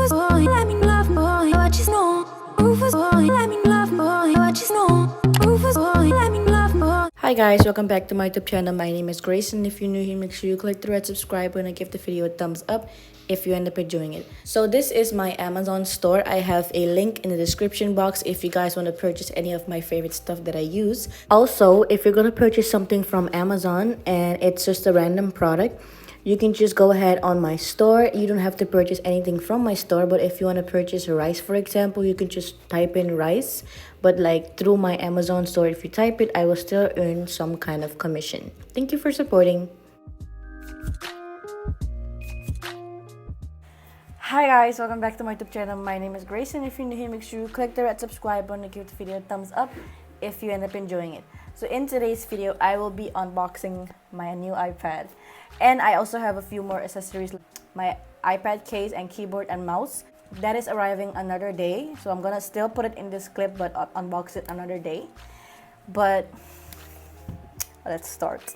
Rufus boy, let me love boy, what you know. Rufus boy, let me love boy, what you know. Rufus boy, let me love boy. Hi guys, welcome back to my YouTube channel. My name is Grace, and if you're new here, make sure you click the red subscribe button and give the video a thumbs up if you end up enjoying it. So this is my Amazon store. I have a link in the description box if you guys want to purchase any of my favorite stuff that I use. Also, if you're going to purchase something from Amazon and it's just a random product, you can just go ahead on my store. You don't have to purchase anything from my store, but if you want to purchase rice, for example, you can just type in rice. But like through my Amazon store, if you type it, I will still earn some kind of commission. Thank you for supporting. Hi guys, welcome back to my YouTube channel. My name is Grace, and if you're new here, make sure you click the red subscribe button and give the video a thumbs up if you end up enjoying it. So in today's video, I will be unboxing my new iPad. And I also have a few more accessories, my iPad case and keyboard and mouse. That is arriving another day, so I'm gonna still put it in this clip but unbox it another day. But let's start.